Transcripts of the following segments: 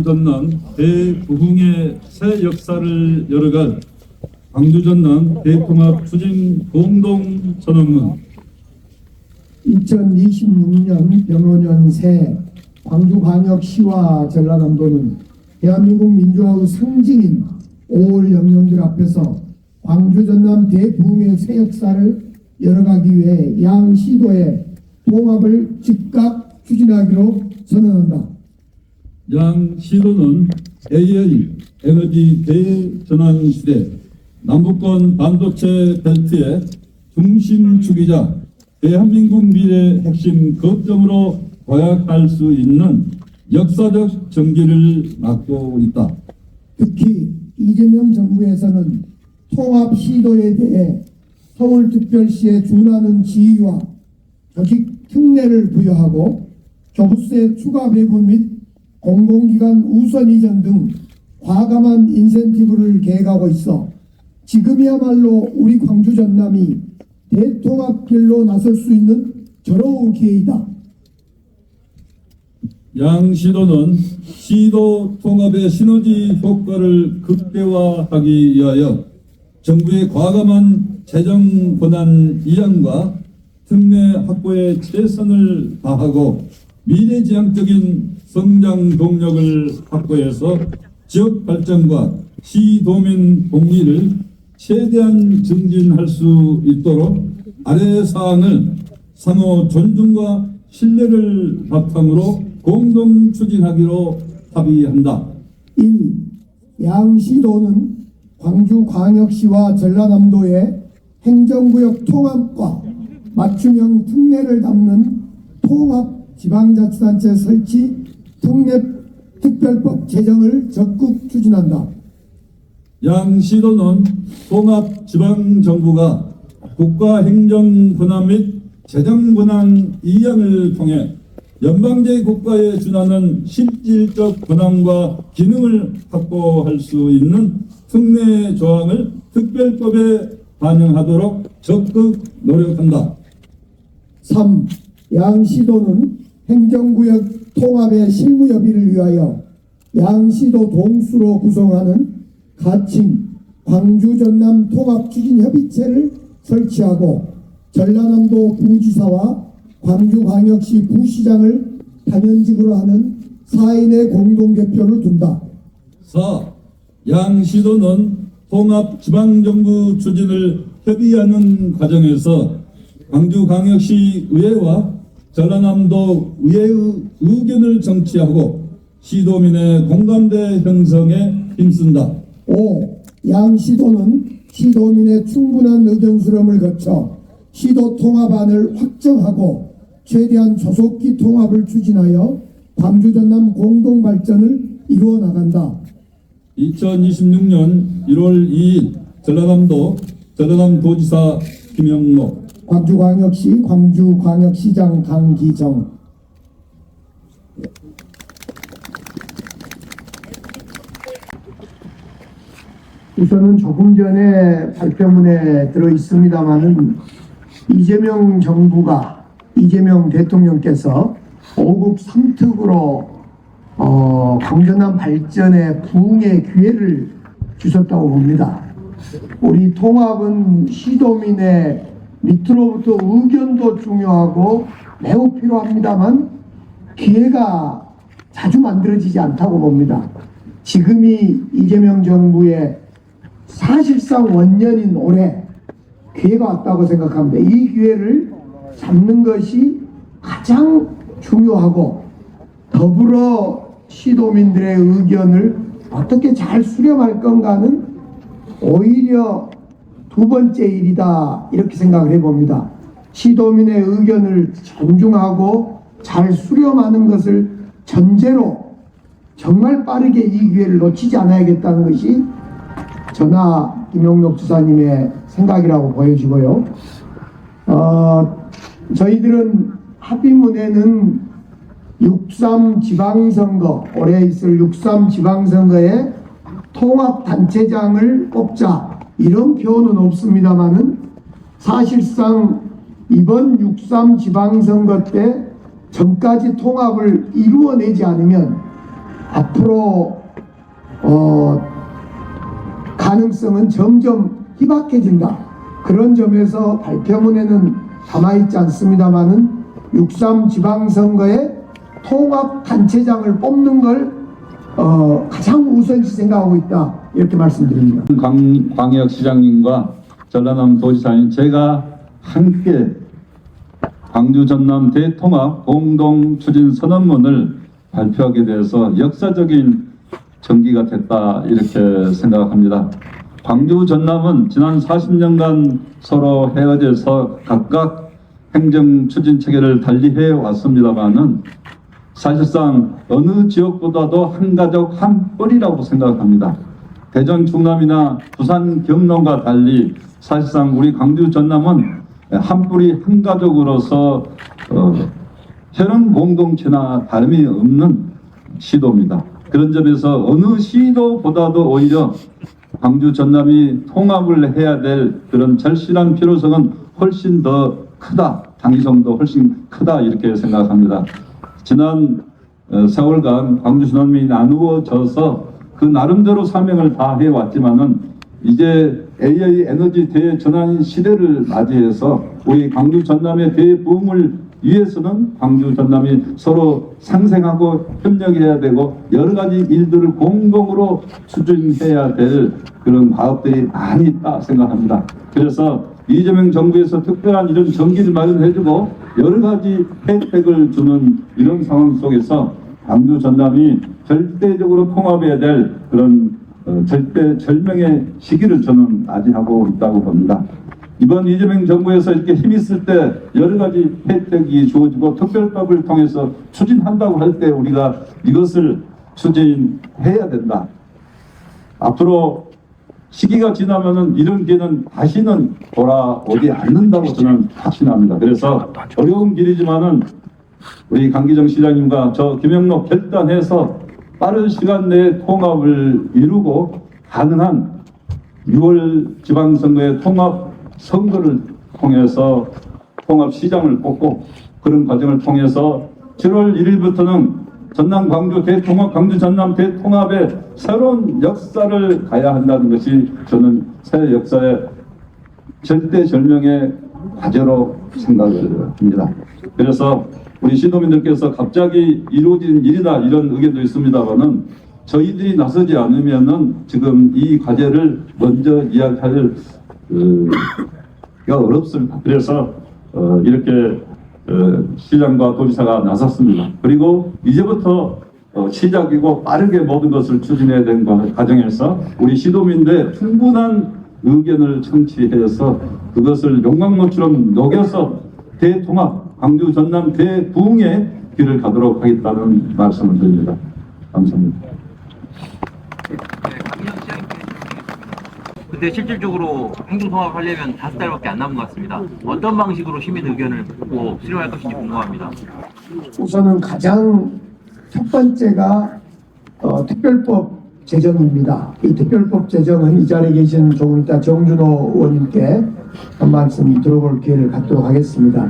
전남 대부흥의 새 역사를 열어갈 광주 전남 대통합 추진 공동 선언문. 2026년 병원년 새 광주광역시와 전라남도는 대한민국 민주화의 상징인 5월 영령들 앞에서 광주 전남 대부흥의 새 역사를 열어가기 위해 양 시도의 통합을 즉각 추진하기로 선언한다. 양 시도는 AI 에너지 대전환 시대 남북권 반도체 벨트의 중심축이자 대한민국 미래 핵심 거점으로 도약할 수 있는 역사적 전기를 맡고 있다. 특히 이재명 정부에서는 통합 시도에 대해 서울특별시에 준하는 지위와 조직 특례를 부여하고 교부세 추가 배분 및 공공기관 우선 이전 등 과감한 인센티브를 계획하고 있어 지금이야말로 우리 광주 전남이 대통합길로 나설 수 있는 절호의 기회이다. 양 시도는 시도 통합의 시너지 효과를 극대화하기 위하여 정부의 과감한 재정 권한 이양과 특례 확보에 최선을 다하고 미래지향적인 성장 동력을 확보해서 지역 발전과 시도민 복리를 최대한 증진할 수 있도록 아래 사항을 상호 존중과 신뢰를 바탕으로 공동 추진하기로 합의한다. 1. 양시도는 광주광역시와 전라남도의 행정구역 통합과 맞춤형 특례를 담는 통합지방자치단체 설치 특례특별법 제정을 적극 추진한다. 양 시도는 통합지방정부가 국가행정 권한 및 재정 권한 이양을 통해 연방제 국가에 준하는 실질적 권한과 기능을 확보할 수 있는 특례 조항을 특별법에 반영하도록 적극 노력한다. 3. 양시도는 행정구역 통합의 실무협의를 위하여 양시도 동수로 구성하는 가칭 광주 전남 통합추진협의체를 설치하고 전라남도 부지사와 광주광역시 부시장을 단연직으로 하는 4인의 공동대표를 둔다. 4. 양시도는 통합지방정부 추진을 협의하는 과정에서 광주광역시 의회와 전라남도 의회의 의견을 정치하고 시도민의 공감대 형성에 힘쓴다. 5. 양시도는 시도민의 충분한 의견 수렴을 거쳐 시도 통합안을 확정하고 최대한 조속히 통합을 추진하여 광주 전남 공동 발전을 이루어 나간다. 2026년 1월 2일 전라남도지사 김영록, 광주광역시 광주광역시장 강기정. 우선은 조금 전에 발표문에 들어 있습니다마는 이재명 정부가 이재명 대통령께서 5급 3특으로 광전남 발전의 부흥의 기회를 주셨다고 봅니다. 우리 통합은 시도민의 밑으로부터 의견도 중요하고 매우 필요합니다만 기회가 자주 만들어지지 않다고 봅니다. 지금이 이재명 정부의 사실상 원년인 올해 기회가 왔다고 생각합니다. 이 기회를 잡는 것이 가장 중요하고 더불어 시도민들의 의견을 어떻게 잘 수렴할 건가는 오히려 두 번째 일이다 이렇게 생각을 해봅니다. 시도민의 의견을 존중하고 잘 수렴하는 것을 전제로 정말 빠르게 이 기회를 놓치지 않아야겠다는 것이 저나 김영록 지사님의 생각이라고 보여지고요. 저희들은 합의문에는 6.3 지방선거, 올해 있을 6.3 지방선거에 통합단체장을 뽑자 이런 표현은 없습니다마는 사실상 이번 6.3 지방선거 때 전까지 통합을 이루어내지 않으면 앞으로 가능성은 점점 희박해진다. 그런 점에서 발표문에는 담아있지 않습니다만은 6.3 지방선거에 통합단체장을 뽑는 걸 가장 우선시 생각하고 있다. 이렇게 말씀드립니다. 광역시장님과 전라남 도지사님 제가 함께 광주 전남 대통합 공동 추진 선언문을 발표하게 돼서 역사적인 전기가 됐다 이렇게 생각합니다. 광주 전남은 지난 40년간 서로 헤어져서 각각 행정 추진 체계를 달리해 왔습니다만은 사실상 어느 지역보다도 한 가족 한 뻘이라고 생각합니다. 대전 충남이나 부산 경남과 달리 사실상 우리 광주 전남은 한 뿌리 한 가족으로서 혈연 공동체나 다름이 없는 시도입니다. 그런 점에서 어느 시도보다도 오히려 광주 전남이 통합을 해야 될 그런 절실한 필요성은 훨씬 더 크다. 당위성도 훨씬 크다 이렇게 생각합니다. 지난 세월간 광주 전남이 나누어져서 그 나름대로 사명을 다 해왔지만은 이제 AI 에너지 대전환 시대를 맞이해서 우리 광주 전남의 대부흥을 위해서는 광주 전남이 서로 상생하고 협력해야 되고 여러 가지 일들을 공동으로 추진해야 될 그런 과업들이 많이 있다 생각합니다. 그래서 이재명 정부에서 특별한 이런 전기를 마련해주고 여러 가지 혜택을 주는 이런 상황 속에서 광주 전남이 절대적으로 통합해야 될 그런 절명의 시기를 저는 맞이하고 있다고 봅니다. 이번 이재명 정부에서 이렇게 힘이 있을 때 여러 가지 혜택이 주어지고 특별법을 통해서 추진한다고 할 때 우리가 이것을 추진해야 된다. 앞으로 시기가 지나면은 이런 기회는 다시는 돌아오지 않는다고 저는 확신합니다. 그래서 어려운 길이지만은 우리 강기정 시장님과 저 김영록 결단해서 빠른 시간 내에 통합을 이루고 가능한 6월 지방선거의 통합 선거를 통해서 통합시장을 뽑고 그런 과정을 통해서 7월 1일부터는 전남 광주 대통합 광주 전남 대통합의 새로운 역사를 가야 한다는 것이 저는 새 역사의 절대절명의 과제로 생각을 합니다. 그래서 우리 시도민들께서 갑자기 이루어진 일이다 이런 의견도 있습니다만은 저희들이 나서지 않으면은 지금 이 과제를 먼저 이야기할 어렵습니다. 그래서 이렇게 시장과 도지사가 나섰습니다. 그리고 이제부터 시작이고 빠르게 모든 것을 추진해야 되는 과정에서 우리 시도민들의 충분한 의견을 청취해서 그것을 용광로처럼 녹여서 대통합 광주 전남 대부흥의 길을 가도록 하겠다는 말씀을 드립니다. 감사합니다. 근데 실질적으로 행정통합하려면 5달밖에 안 남은 것 같습니다. 어떤 방식으로 시민 의견을 듣고 수렴할 것인지 궁금합니다. 우선은 가장 첫 번째가 특별법 제정입니다. 이 특별법 제정은 이 자리에 계신 조금 이따 정준호 의원님께 한 말씀 들어볼 기회를 갖도록 하겠습니다.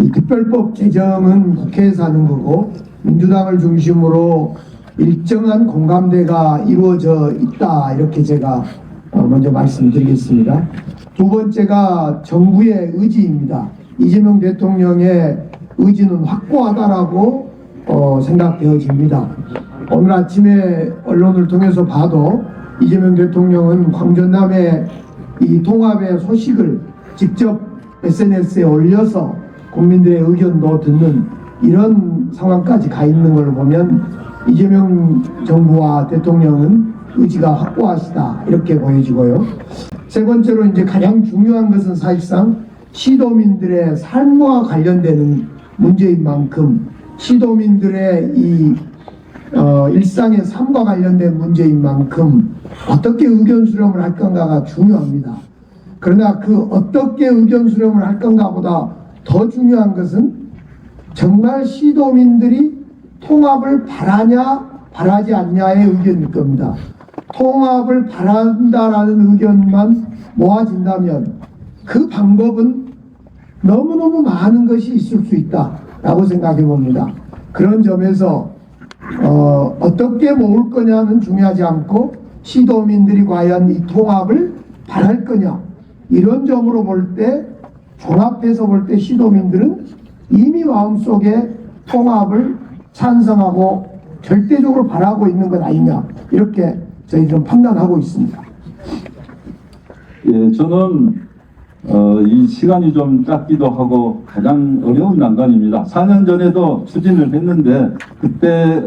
이 특별법 제정은 국회에서 하는 거고 민주당을 중심으로 일정한 공감대가 이루어져 있다 이렇게 제가 먼저 말씀드리겠습니다. 두 번째가 정부의 의지입니다. 이재명 대통령의 의지는 확고하다라고 생각되어집니다. 오늘 아침에 언론을 통해서 봐도 이재명 대통령은 광전남의 이 통합의 소식을 직접 SNS에 올려서 국민들의 의견도 듣는 이런 상황까지 가 있는 걸 보면 이재명 정부와 대통령은 의지가 확고하시다 이렇게 보여지고요. 세 번째로 이제 가장 중요한 것은 사실상 시도민들의 삶과 관련되는 문제인 만큼 시도민들의 이 일상의 삶과 관련된 문제인 만큼 어떻게 의견 수렴을 할 건가가 중요합니다. 그러나 그 어떻게 의견 수렴을 할 건가보다 더 중요한 것은 정말 시도민들이 통합을 바라냐 바라지 않냐의 의견일 겁니다. 통합을 바란다라는 의견만 모아진다면 그 방법은 너무너무 많은 것이 있을 수 있다라고 생각해 봅니다. 그런 점에서 어떻게 모을 거냐는 중요하지 않고 시도민들이 과연 이 통합을 바랄 거냐, 이런 점으로 볼 때, 종합해서 볼 때 시도민들은 이미 마음속에 통합을 찬성하고 절대적으로 바라고 있는 것 아니냐, 이렇게 저희들은 판단하고 있습니다. 예, 저는 이 시간이 좀 짧기도 하고 가장 어려운 난관입니다. 4년 전에도 추진을 했는데 그때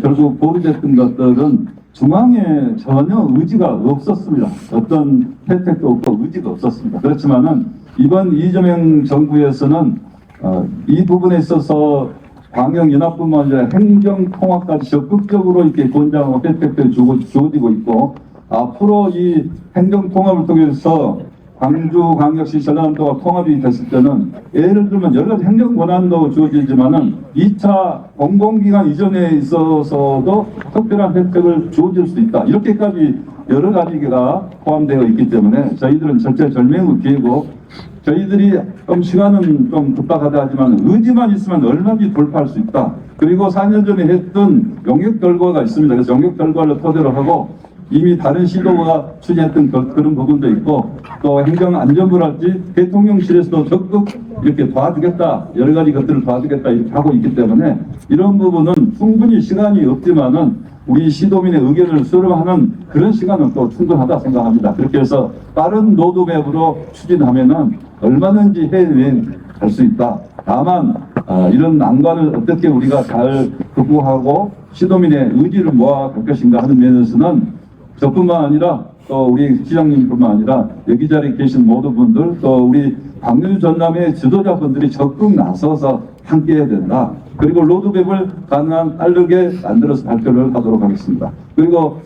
결국 보류됐던 것들은 중앙에 전혀 의지가 없었습니다. 어떤 혜택도 없고 의지가 없었습니다. 그렇지만은 이번 이재명 정부에서는 이 부분에 있어서 광역연합뿐만 아니라 행정통합까지 적극적으로 이렇게 권장하고 혜택들이 주어지고 있고, 앞으로 이 행정통합을 통해서 광주광역시 전남도가 통합이 됐을 때는 예를 들면 여러 가지 행정권한도 주어지지만은 2차 공공기관 이전에 있어서도 특별한 혜택을 주어질 수 있다. 이렇게까지 여러 가지가 포함되어 있기 때문에 저희들은 절체절명의 기회고, 저희들이 시간은 좀 급박하다 하지만 의지만 있으면 얼마든지 돌파할 수 있다. 그리고 4년 전에 했던 용역 결과가 있습니다. 그래서 용역 결과를 토대로 하고 이미 다른 시도가 추진했던 그런 부분도 있고, 또 행정안전부랄지 대통령실에서도 적극 이렇게 도와주겠다, 여러 가지 것들을 도와주겠다 이렇게 하고 있기 때문에 이런 부분은 충분히 시간이 없지만은 우리 시도민의 의견을 수렴하는 그런 시간은 또 충분하다 생각합니다. 그렇게 해서 빠른 로드맵으로 추진하면은 얼마든지 해외여행 갈 수 있다. 다만 이런 난관을 어떻게 우리가 잘 극복하고 시도민의 의지를 모아갈 것인가 하는 면에서는 저뿐만 아니라 또 우리 시장님뿐만 아니라 여기 자리에 계신 모든 분들, 또 우리 광주 전남의 지도자분들이 적극 나서서 함께 해야 된다. 그리고 로드맵을 가능한 빠르게 만들어서 발표를 하도록 하겠습니다. 그리고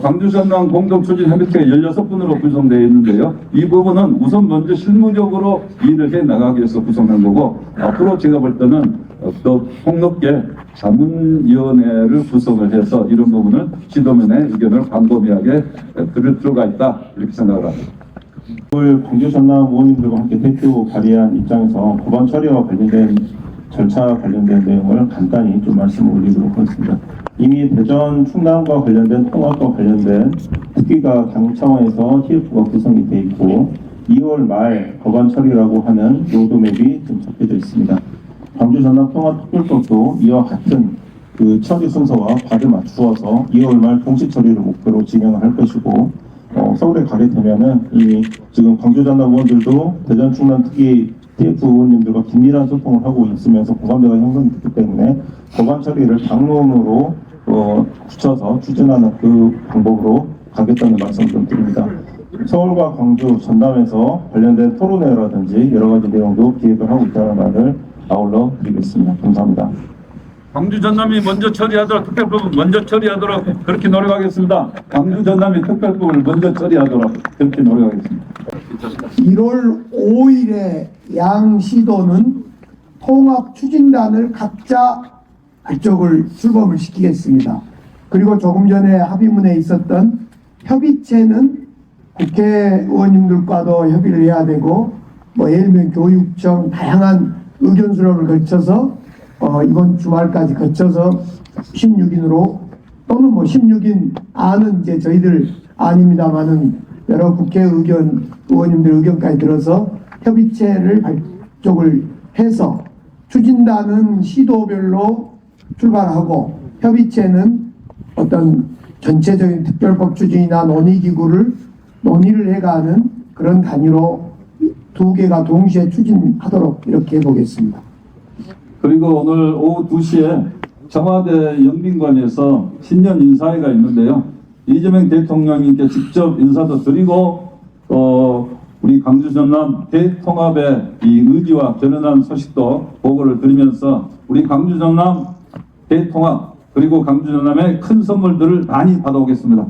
광주 전남 공동추진협의체가 16분으로 구성되어 있는데요. 이 부분은 우선 먼저 실무적으로 일을 해 나가기 위해서 구성한 거고, 앞으로 제가 볼 때는 더 폭넓게 자문위원회를 구성을 해서 이런 부분을 시도민의 의견을 광범위하게 들을 필요가 있다, 이렇게 생각을 합니다. 오늘 광주 전남 의원님들과 함께 대표 발의한 입장에서 법안 처리와 관련된 절차 관련된 내용을 간단히 좀 말씀을 올리도록 하겠습니다. 이미 대전 충남과 관련된 통합과 관련된 특위가 당국 차원에서 TF가 구성이 되어 있고 2월 말 법안 처리라고 하는 로드맵이 좀 적혀져 있습니다. 광주 전남 통합특별법도 이와 같은 그 처리 순서와 발을 맞추어서 2월 말 공식 처리를 목표로 진행을 할 것이고, 서울에 가게 되면은 이미 지금 광주 전남 의원들도 대전 충남 특위 TF 의원님들과 긴밀한 소통을 하고 있으면서 공감대가 형성됐기 때문에 법안 처리를 당론으로 붙여서 추진하는 그 방법으로 가겠다는 말씀 좀 드립니다. 서울과 광주, 전남에서 관련된 토론회라든지 여러 가지 내용도 기획을 하고 있다는 말을 아울러 드리겠습니다. 감사합니다. 광주 전남이 먼저 처리하도록, 특별법은 먼저 처리하도록 그렇게 노력하겠습니다. 광주 전남이 특별법을 먼저 처리하도록 그렇게 노력하겠습니다. 1월 5일에 양 시도는 통합 추진단을 각자 그쪽을 출범을 시키겠습니다. 그리고 조금 전에 합의문에 있었던 협의체는 국회의원님들과도 협의를 해야 되고, 예를 들면 교육청 다양한 의견 수렴을 거쳐서 이번 주말까지 거쳐서 16인으로 또는 16인 안은 이제 저희들 아닙니다만은 여러 국회 의원님들 의견까지 들어서 협의체를 발족을 해서 추진단은 시도별로 출발하고 협의체는 어떤 전체적인 특별법 추진이나 논의기구를 논의를 해가는 그런 단위로 두 개가 동시에 추진하도록 이렇게 해보겠습니다. 그리고 오늘 오후 2시에 청와대 영빈관에서 신년 인사회가 있는데요. 이재명 대통령님께 직접 인사도 드리고, 우리 광주 전남 대통합의 이 의지와 견연한 소식도 보고를 드리면서 우리 광주 전남 대통합, 그리고 광주 전남의 큰 선물들을 많이 받아오겠습니다.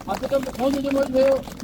앞에 좀 가운데 좀 해주세요.